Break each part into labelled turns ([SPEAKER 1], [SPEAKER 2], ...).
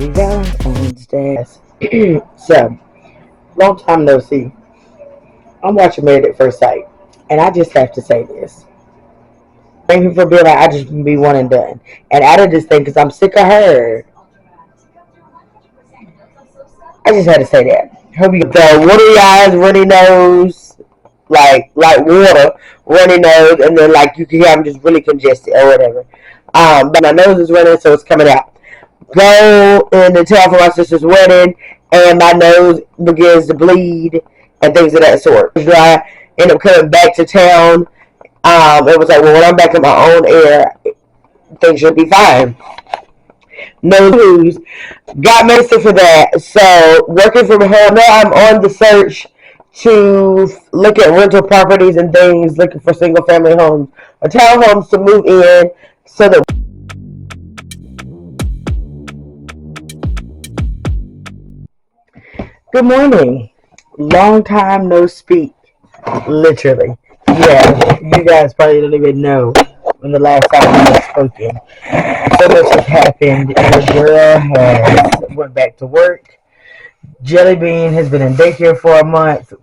[SPEAKER 1] Happy Valentine's Day. So, long time no see. I'm watching Married at First Sight, and I just have to say this. Thank you for being like, I just be one and done. And out of this thing, because I'm sick of her. I just had to say that. Hope you go. Watery eyes, runny nose, like water, runny nose, and then like you can hear I'm just really congested or whatever. But my nose is running, so it's coming out. Go in the town for my sister's wedding, and my nose begins to bleed and things of that sort. I end up coming back to town. It was like, well, when I'm back in my own air, things should be fine. No news. Got medicine for that. So working from home now, I'm on the search to look at rental properties and things, looking for single family homes or townhomes to move in, so that good morning. Long time no speak. Literally. Yeah, you guys probably don't even know when the last time we have spoken. So much has happened. The girl has went back to work. Jelly Bean has been in daycare for a month.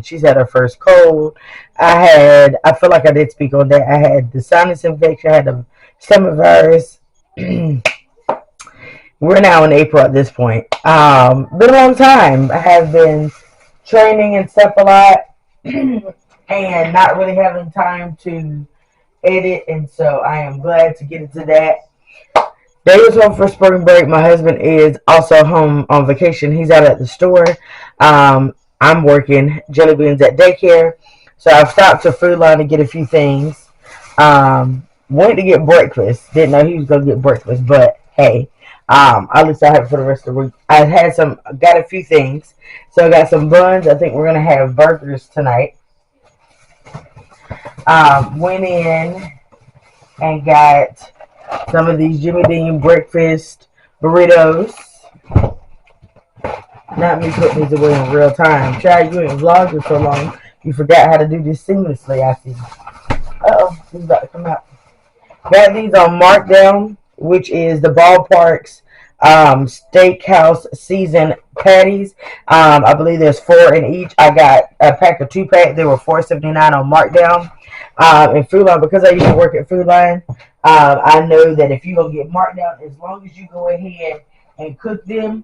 [SPEAKER 1] She's had her first cold. I feel like I did speak on that. I had the sinus infection, I had the stomach virus. We're now in April at this point. Been a long time. I have been training and stuff a lot and not really having time to edit, and so I am glad to get into that. They was home for spring break. My husband is also home on vacation. He's out at the store. I'm working. Jelly Bean's at daycare. So I've stopped to Food Line to get a few things. Went to get breakfast. Didn't know he was going to get breakfast, but hey. At least I have it for the rest of the week. Got a few things. So I got some buns. I think we're going to have burgers tonight. Went in and got some of these Jimmy Dean breakfast burritos. Not me putting these away in real time. Chad, you ain't vlogged for so long. You forgot how to do this seamlessly, I see. Uh-oh, he's about to come out. Got these on markdown, which is the Ballpark's steakhouse seasoned patties. I believe there's 4 in each. I got a pack of 2-pack. They were $4.79 on markdown. In Food Line, because I used to work at Food Line, I know that if you go get markdown, as long as you go ahead and cook them,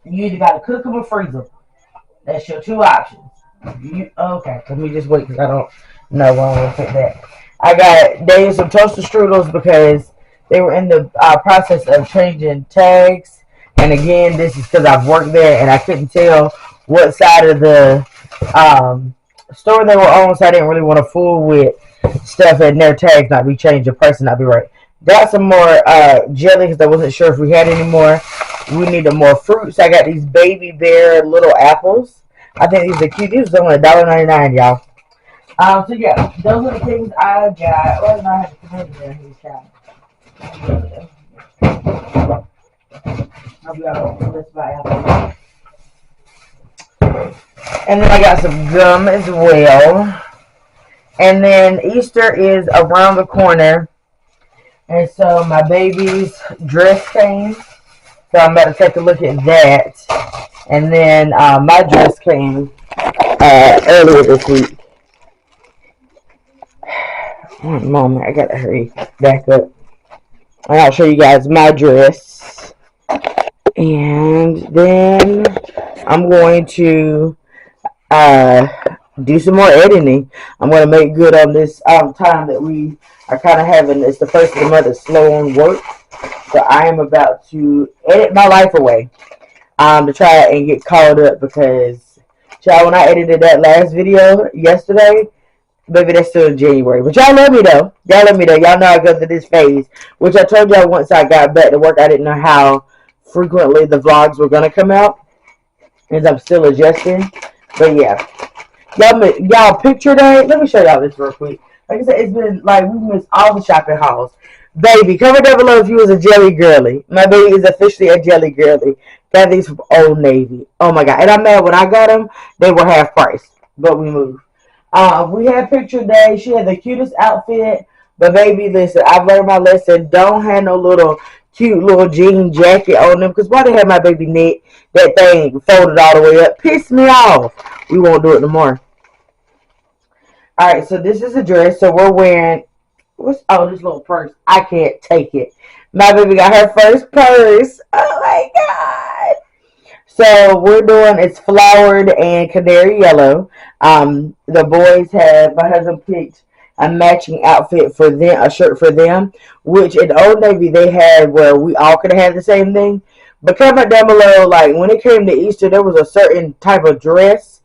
[SPEAKER 1] you either got to cook them or freeze them. That's your 2 options. Okay, let me just wait because I don't know when I'm going to put that. They used some toaster strudels because they were in the process of changing tags. And again, this is because I've worked there and I couldn't tell what side of the store they were on, so I didn't really want to fool with stuff and their tags not be changed, the price not be right. Got some more jelly because I wasn't sure if we had any more. We needed more fruits. I got these Baby Bear little apples. I think these are cute. These are only $1.99, y'all. So yeah, those are the things I got. Well, I have to come over there and try. I'll be all right. Let's buy apples. And then I got some gum as well. And then Easter is around the corner. And so my baby's dress came. So I'm about to take a look at that. And then my dress came earlier this week. One moment, I gotta hurry back up. And I'll show you guys my dress. And then I'm going to do some more editing. I'm going to make good on this time that we are kind of having. It's the first of the month, it's slow on work. So I am about to edit my life away to try and get caught up, because, child, when I edited that last video yesterday, maybe that's still in January. But y'all let me know. Y'all know I go through this phase, which I told y'all once I got back to work, I didn't know how frequently the vlogs were going to come out, as I'm still adjusting. But yeah, y'all picture that. Let me show y'all this real quick. Like I said, it's been like we missed all the shopping hauls. Baby, comment down below if you was a jelly girly. My baby is officially a jelly girly. Got these from Old Navy. Oh my god, and I'm mad when I got them, they were half price, but we moved. We had picture day. She had the cutest outfit. But baby, listen, I've learned my lesson. Don't have no little cute little jean jacket on them. Because why they have my baby neck, that thing folded all the way up, pissed me off. We won't do it no more. Alright, so this is a dress. So we're wearing, this little purse. I can't take it. My baby got her first purse. Oh my God. So we're doing, it's flowered and canary yellow. The boys have, my husband picked a matching outfit for them, a shirt for them, which in Old Navy they had where we all could have had the same thing. But comment down below, like when it came to Easter, there was a certain type of dress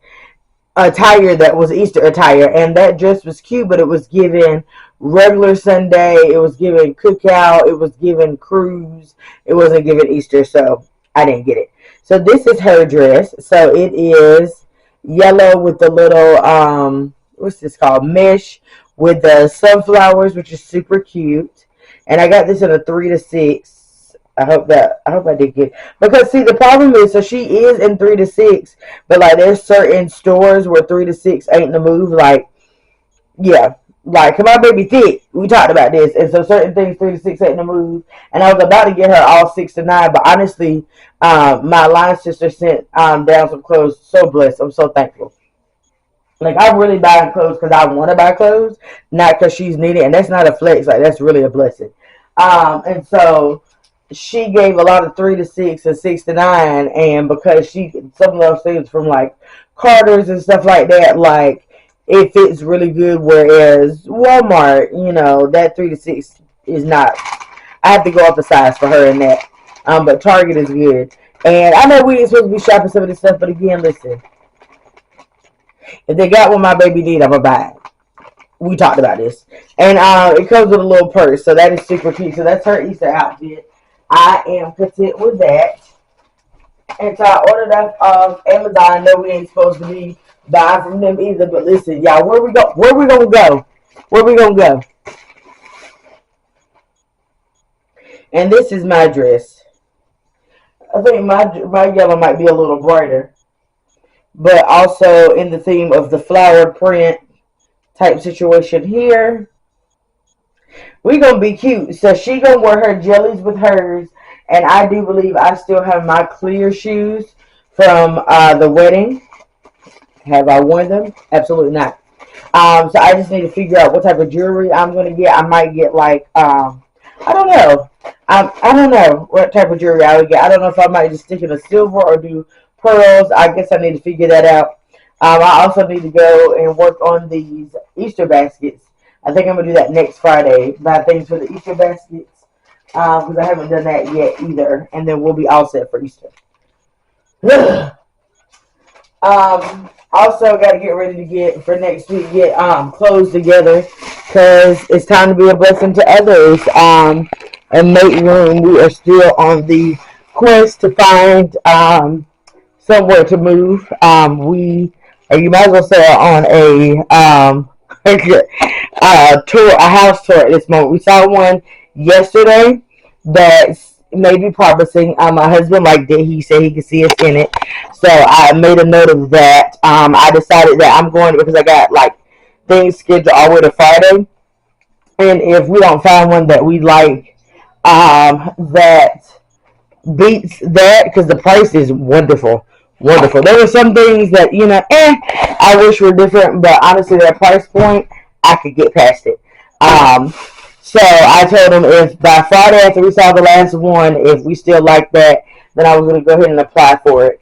[SPEAKER 1] attire that was Easter attire, and that dress was cute, but it was given regular Sunday, it was given cookout, it was given cruise, it wasn't given Easter, so I didn't get it. So this is her dress. So it is yellow with the little what's this called, mesh with the sunflowers, which is super cute. And I got this in a 3 to 6. I hope I did get, because see the problem is, so she is in 3 to 6, but like there's certain stores where 3 to 6 ain't the move. Like, yeah, like my baby thick. We talked about this, and so certain things 3 to 6 ain't the move. And I was about to get her all 6 to 9, but honestly, my line sister sent down some clothes. So blessed. I'm so thankful. Like, I'm really buying clothes because I want to buy clothes, not because she's needed, and that's not a flex. Like, that's really a blessing. And so she gave a lot of 3 to 6 and 6 to 9, and because some of those things from like Carter's and stuff like that, like it fits really good. Whereas Walmart, that 3 to 6 is not. I have to go up a size for her in that. But Target is good. And I know we ain't supposed to be shopping some of this stuff, but again, listen. If they got what my baby need, I'm gonna buy it. We talked about this. And it comes with a little purse, so that is super cute. So that's her Easter outfit. I am content with that. And so I ordered that off Amazon. I know we ain't supposed to be buying from them either, but listen, y'all, where we gonna go? Where we gonna go? And this is my dress. I think my yellow might be a little brighter, but also in the theme of the flower print type situation here. We gonna be cute. So she gonna wear her jellies with hers, and I do believe I still have my clear shoes from the wedding. Have I worn them? Absolutely not. So I just need to figure out what type of jewelry I'm gonna get. I might get like I don't know. I don't know what type of jewelry I would get. I don't know if I might just stick in a silver or do pearls. I guess I need to figure that out. I also need to go and work on these Easter baskets. I think I'm going to do that next Friday. Buy things for the Easter baskets. Because I haven't done that yet either. And then we'll be all set for Easter. Also got to get ready to for next week, get clothes together. Because it's time to be a blessing to others. And make room. We are still on the quest to find somewhere to move. You might as well say on a house tour at this moment. We saw one yesterday that's maybe promising. My husband liked it. He said he could see us in it. So I made a note of that. I decided that I'm going because I got like things scheduled all the way to Friday. And if we don't find one that we like, that beats that, because the price is wonderful. There were some things that, I wish were different, but honestly, that price point, I could get past it. So I told him if by Friday after we saw the last one, if we still like that, then I was going to go ahead and apply for it.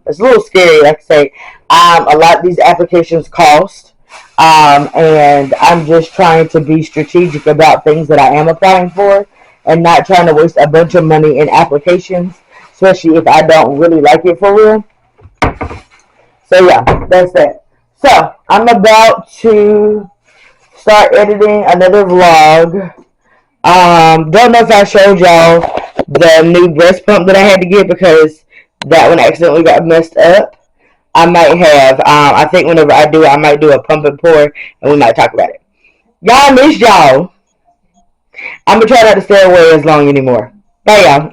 [SPEAKER 1] It's a little scary, like I say. A lot of these applications cost, and I'm just trying to be strategic about things that I am applying for, and not trying to waste a bunch of money in applications, especially if I don't really like it for real. So yeah, that's that. So I'm about to start editing another vlog. Don't know if I showed y'all the new breast pump that I had to get because that one accidentally got messed up. I might have. I think whenever I do it, I might do a pump and pour, and we might talk about it. Y'all, miss y'all. I'm gonna try not to stay away as long anymore. Bye, y'all.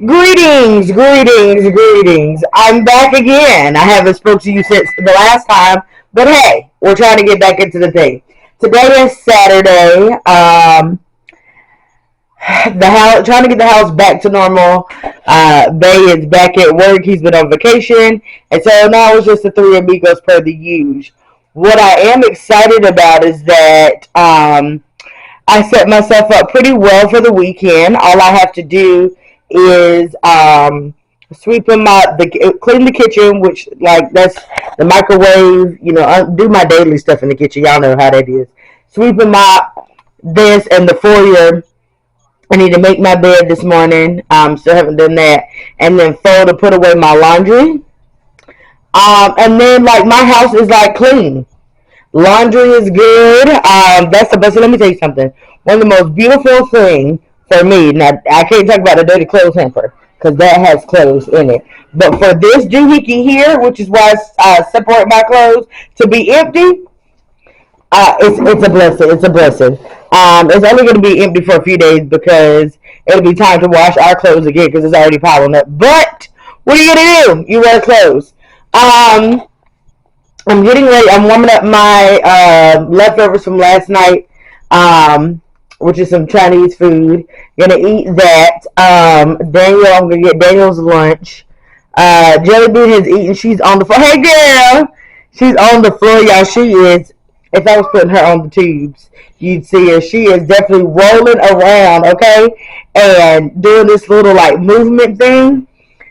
[SPEAKER 1] Greetings, greetings, greetings. I'm back again. I haven't spoke to you since the last time, but hey, we're trying to get back into the thing. Today is Saturday. The house, trying to get the house back to normal. Bay is back at work. He's been on vacation, and so now it's just the three amigos per the usual. What I am excited about is that I set myself up pretty well for the weekend. All I have to do is sweeping clean the kitchen, which like that's the microwave. Do my daily stuff in the kitchen. Y'all know how that is. Sweeping mop this and the foyer. I need to make my bed this morning. Still haven't done that, and then fold and put away my laundry. And then like my house is like clean. Laundry is good. That's the best. So let me tell you something. One of the most beautiful things for me. Now I can't talk about the dirty clothes hamper because that has clothes in it. But for this doohickey here, which is why I separate my clothes to be empty, it's a blessing. It's a blessing. It's only going to be empty for a few days because it'll be time to wash our clothes again because it's already piling up. But what are you going to do? You wear clothes. I'm getting ready. I'm warming up my leftovers from last night, which is some Chinese food. Gonna eat that. I'm gonna get Daniel's lunch. Jelly Bean has eaten. She's on the floor. Hey, girl. She's on the floor, y'all. She is. If I was putting her on the tubes, you'd see her. She is definitely rolling around, okay, and doing this little like movement thing.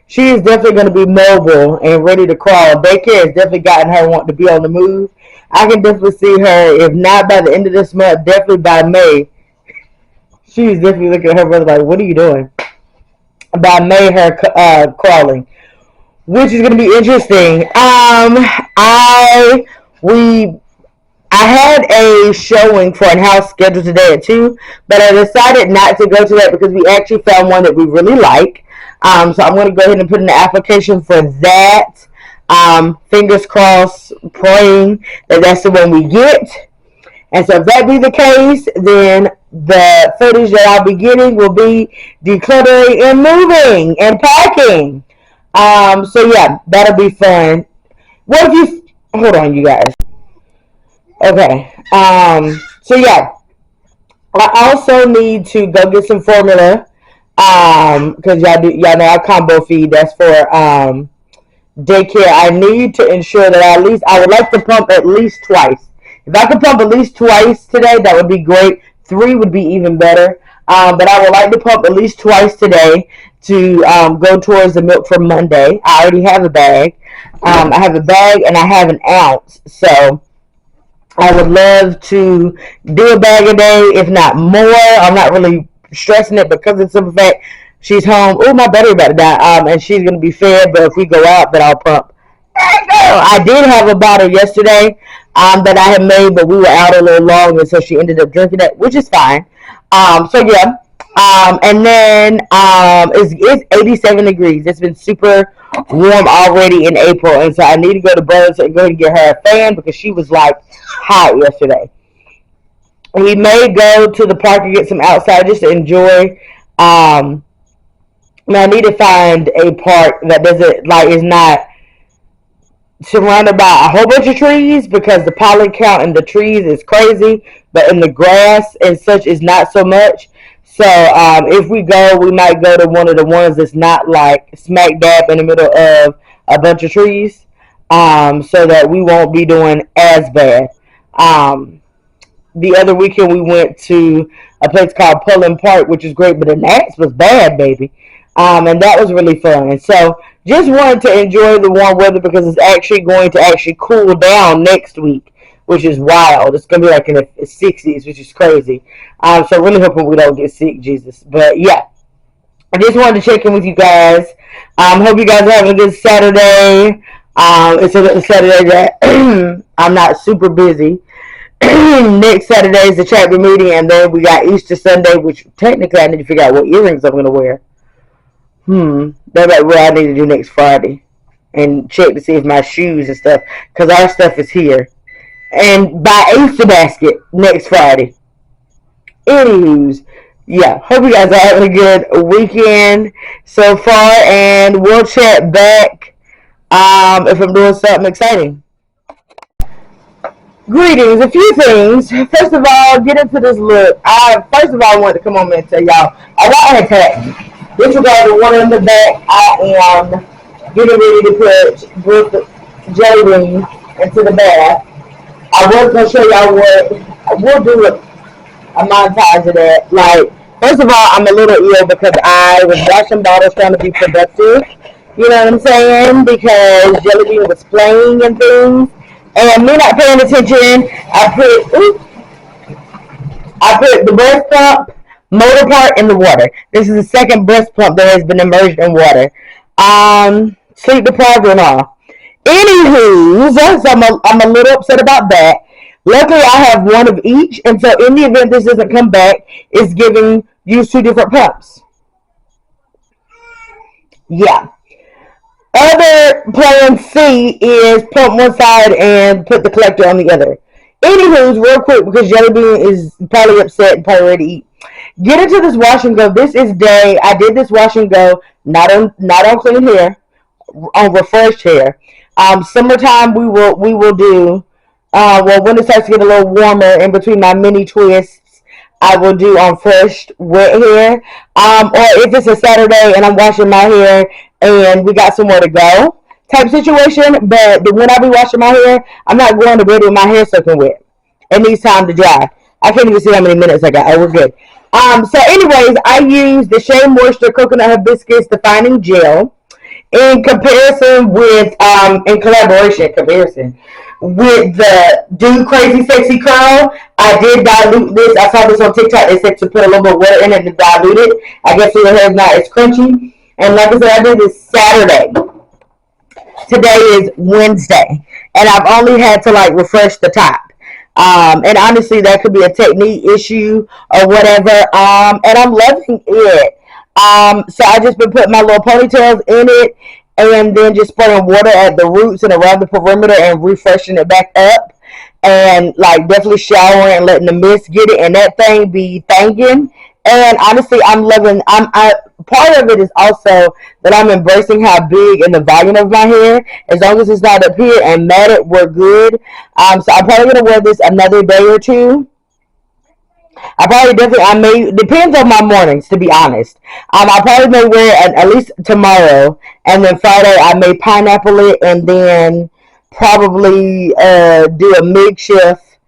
[SPEAKER 1] She is definitely going to be mobile and ready to crawl. Daycare has definitely gotten her wanting to be on the move. I can definitely see her, if not by the end of this month, definitely by May. She is definitely looking at her brother like, what are you doing? By May, her crawling, which is going to be interesting. We I had a showing for a house scheduled today at 2, but I decided not to go to that because we actually found one that we really like. So I'm going to go ahead and put in the application for that. Fingers crossed, praying that that's the one we get. And so if that be the case, then the footage that I'll be getting will be decluttering and moving and packing. So yeah, that'll be fun. What if you, hold on, you guys. Okay. So yeah, I also need to go get some formula. Because y'all know I combo feed. That's for daycare. I need to ensure that I would like to pump at least twice. If I could pump at least twice today, that would be great. 3 would be even better. But I would like to pump at least twice today to go towards the milk for Monday. I already have a bag. I have a bag and I have an ounce. So I would love to do a bag a day, if not more. I'm not really stressing it because of the simple fact she's home. Oh, my battery about to die. And she's gonna be fed. But if we go out, then I'll pump. I did have a bottle yesterday that I had made, but we were out a little long, and so she ended up drinking it, which is fine. So yeah. And then it's 87 degrees. It's been super warm already in April, and so I need to go to Burns and go ahead and get her a fan because she was like hot yesterday. We may go to the park and get some outside just to enjoy. I need to find a park that doesn't like is not surrounded by a whole bunch of trees because the pollen count in the trees is crazy, but in the grass and such is not so much. So if we go, we might go to one of the ones that's not like smack dab in the middle of a bunch of trees, so that we won't be doing as bad. The other weekend we went to a place called Pullen Park, which is great, but the gnats was bad, baby. And that was really fun. And so just wanted to enjoy the warm weather because it's actually going to actually cool down next week, which is wild. It's going to be like in the 60s, which is crazy. So really hoping we don't get sick, Jesus. But yeah, I just wanted to check in with you guys. Hope you guys are having a good Saturday. It's a Saturday that I'm not super busy. Next Saturday is the chapter meeting, and then we got Easter Sunday, which technically I need to figure out what earrings I'm going to wear. That's like what I need to do next Friday. And check to see if my shoes and stuff, because our stuff is here. And buy Easter basket next Friday. Anywho's, yeah, hope you guys are having a good weekend so far, and we'll chat back if I'm doing something exciting. Greetings. A few things. First of all, get into this look. I want to come on and tell y'all I got an attack. Disregard the one in the back. I am getting ready to put Brooke jelly bean into the bath. I was gonna show y'all what I will do a montage of that. Like, first of all, I'm a little ill because I was washing bottles trying to be productive. You know what I'm saying? Because Jelly Bean was playing and things. And me not paying attention, I put the breast pump motor part in the water. This is the second breast pump that has been immersed in water. Sleep deprived and all. Anywho, so I'm a little upset about that. Luckily, I have one of each, and so in the event this doesn't come back, it's giving use two different pumps. Yeah. Other plan C is pump one side and put the collector on the other. Anywho's, real quick, because Jelly Bean is probably upset and probably ready to eat. Get into this wash and go. This is day. I did this wash and go, not on clean hair, on refreshed hair. Summertime we will do. Well, when it starts to get a little warmer, in between my mini twists, I will do on fresh wet hair. Or if it's a Saturday and I'm washing my hair and we got somewhere to go type situation. But when I be washing my hair, I'm not going to bed with my hair soaking wet. It needs time to dry. I can't even see how many minutes I got. Oh, we're good. So anyways, I use the Shea Moisture Coconut Hibiscus Defining Gel in comparison with in comparison with the Do Crazy Sexy Curl. I did dilute this. I saw this on TikTok. They said to put a little bit of water in it to dilute it. I guess your hair is not as crunchy. And like I said, I did this Saturday. Today is Wednesday, and I've only had to like refresh the top. And honestly, that could be a technique issue or whatever. And I'm loving it. So I just been putting my little ponytails in it, and then just spraying water at the roots and around the perimeter and refreshing it back up. And like definitely showering and letting the mist get it, and that thing be thanking. And honestly, I'm loving. Part of it is also that I'm embracing how big and the volume of my hair. As long as it's not up here and matted, we're good. So I'm probably gonna wear this another day or two. I may, depends on my mornings, to be honest. I probably may wear it at least tomorrow, and then Friday I may pineapple it, and then probably do a makeshift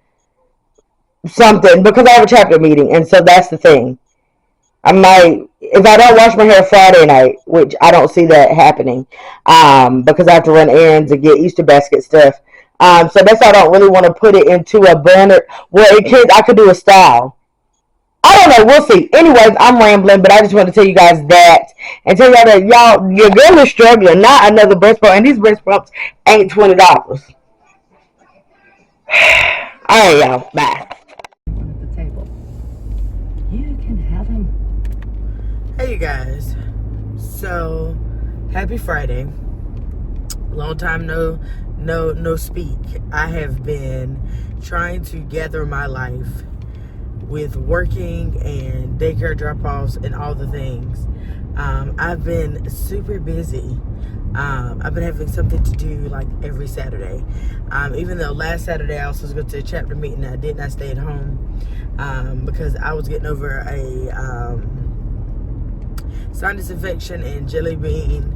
[SPEAKER 1] something because I have a chapter meeting, and so that's the thing. I might, if I don't wash my hair Friday night, which I don't see that happening, because I have to run errands and get Easter basket stuff. So that's why I don't really want to put it into a burner. Well, I could do a style. I don't know. We'll see. Anyways, I'm rambling, but I just want to tell you guys that and tell y'all that your girl is struggling. Not another breast pump, and these breast pumps ain't $20. All right, y'all. Bye. At the table. You can have him. Hey, you guys. So, happy Friday. Long time no speak. I have been trying to gather my life with working and daycare drop-offs and all the things. I've been super busy. I've been having something to do like every Saturday. Even though last Saturday I also was going to a chapter meeting, I did not stay at home because I was getting over a sinus infection, and Jelly Bean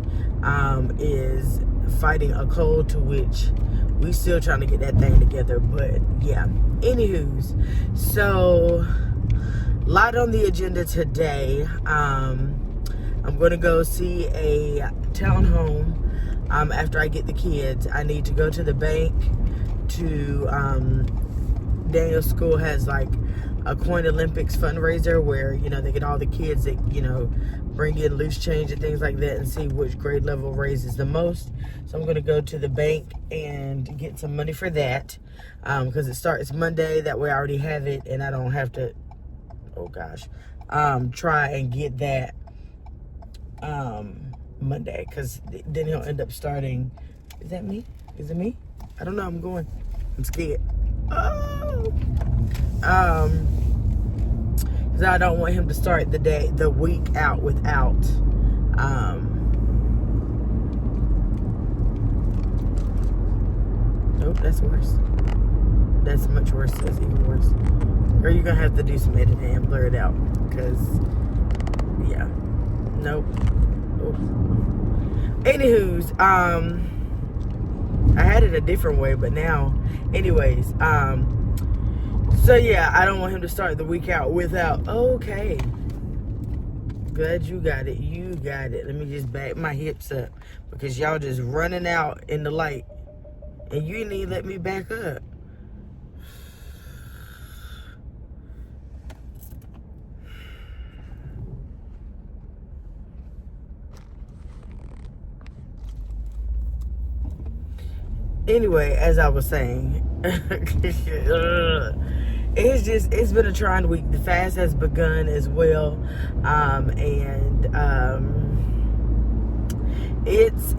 [SPEAKER 1] is fighting a cold, to which we still trying to get that thing together. But yeah, anywho's, so lot on the agenda today. I'm gonna go see a townhome after I get the kids. I need to go to the bank to Daniel's school has like a Coin Olympics fundraiser where, you know, they get all the kids that, you know, bring in loose change and things like that and see which grade level raises the most. So I'm going to go to the bank and get some money for that because it starts Monday. That way I already have it and I don't have to, oh gosh, try and get that Monday, because then he'll end up starting. Is that me? Is it me? I don't know. I'm scared. Oh. Because because I don't want him to start the week out without. Nope, that's worse. That's much worse. That's even worse. Or you're gonna have to do some editing and blur it out, because yeah, nope. Oh. Anywho's, I had it a different way, but now, anyways, so yeah, I don't want him to start the week out without. Okay, glad you got it. You got it. Let me just back my hips up, because y'all just running out in the light, and you didn't even let me back up. Anyway, as I was saying, it's been a trying week. The fast has begun as well, it's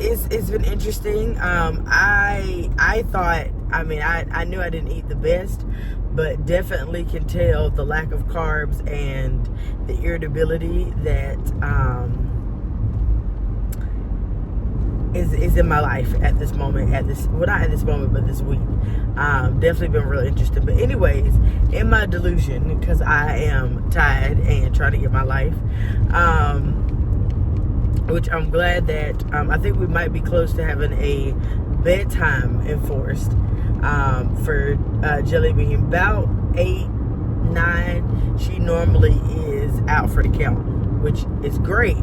[SPEAKER 1] been interesting. I thought, I knew I didn't eat the best, but definitely can tell the lack of carbs and the irritability that is in my life at this moment, well, not at this moment, but this week. Definitely been real interesting. But anyways, in my delusion, because I am tired and trying to get my life, which I'm glad that, I think we might be close to having a bedtime enforced for Jelly Bean. About 8, 9, she normally is out for the count, which is great.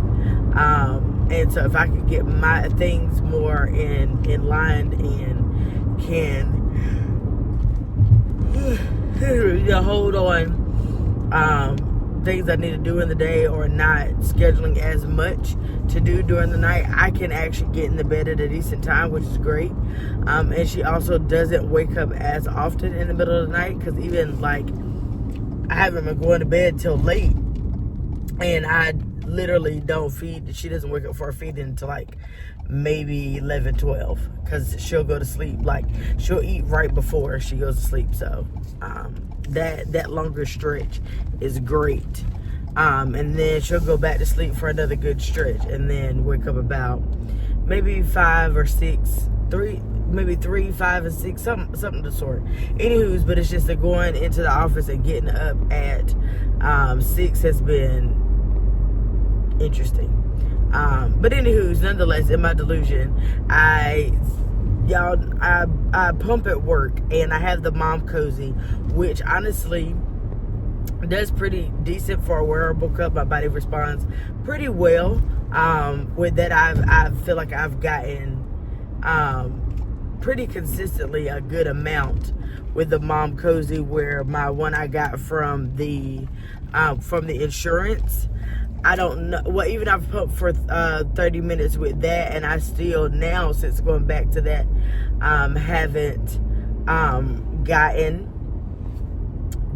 [SPEAKER 1] And so if I could get my things more in line and can hold on things I need to do in the day, or not scheduling as much to do during the night, I can actually get in the bed at a decent time, which is great. And she also doesn't wake up as often in the middle of the night, because even like I haven't been going to bed till late, and I literally don't feed. She doesn't wake up for her feeding until like maybe 11, 12, because she'll go to sleep, like she'll eat right before she goes to sleep. So that longer stretch is great, and then she'll go back to sleep for another good stretch, and then wake up about maybe 5 or 6, 3, maybe 3, 5, and 6, something of the sort. Anywho's, but it's just that going into the office and getting up at 6 has been interesting. But anywho's, nonetheless, in my delusion, I pump at work, and I have the Mom Cozy, which honestly does pretty decent for a wearable cup. My body responds pretty well with that. I feel like I've gotten pretty consistently a good amount with the Mom Cozy, where my one I got from the insurance, I don't know. Well, even I've pumped for 30 minutes with that, and I still now, since going back to that, haven't gotten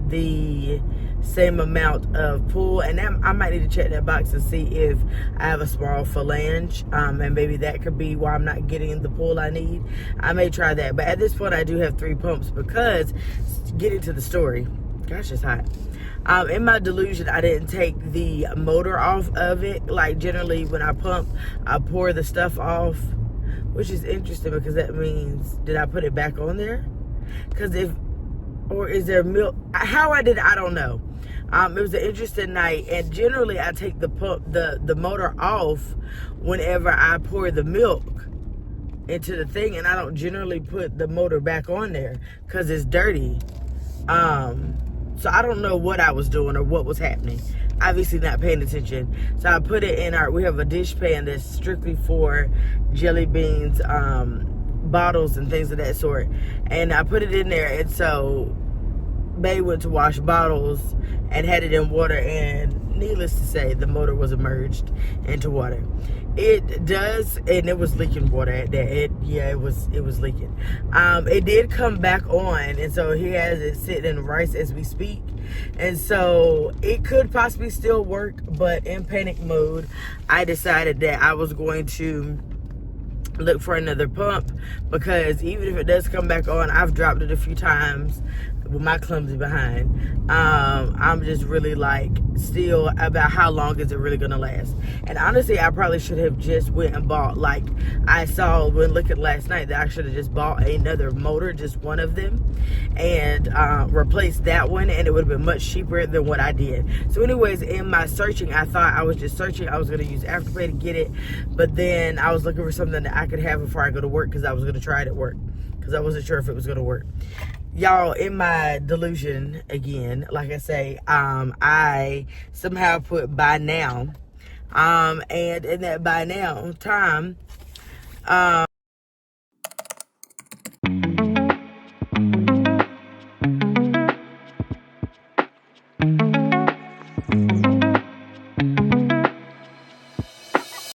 [SPEAKER 1] the same amount of pull. And I might need to check that box and see if I have a small phalange, and maybe that could be why I'm not getting the pull I need. I may try that. But at this point, I do have 3 pumps, because, getting to the story, gosh, it's hot. In my delusion, I didn't take the motor off of it. Like, generally when I pump, I pour the stuff off, which is interesting, because that means, did I put it back on there? Because or is there milk? How I did it, I don't know. It was an interesting night, and generally I take the motor off whenever I pour the milk into the thing, and I don't generally put the motor back on there because it's dirty. So I don't know what I was doing or what was happening. Obviously not paying attention. So I put it in we have a dish pan that's strictly for Jelly Beans bottles and things of that sort. And I put it in there, and so Bay went to wash bottles and had it in water, and needless to say, the motor was immersed into water. It does, and it was leaking water at that. It was leaking. It did come back on, and so he has it sitting in rice as we speak. And so it could possibly still work, but in panic mode, I decided that I was going to look for another pump, because even if it does come back on, I've dropped it a few times. with my clumsy behind, I'm just really like still about how long is it really gonna last. And honestly, I probably should have just went and bought, like I saw when looking last night, that I should have just bought another motor, just one of them, and replaced that one, and it would have been much cheaper than what I did. So anyways, in my searching, I thought I was just searching, I was gonna use Afterpay to get it, but then I was looking for something that I could have before I go to work, because I was gonna try it at work, because I wasn't sure if it was gonna work. Y'all, in my delusion again, like I say, I somehow put buy now, and in that buy now time,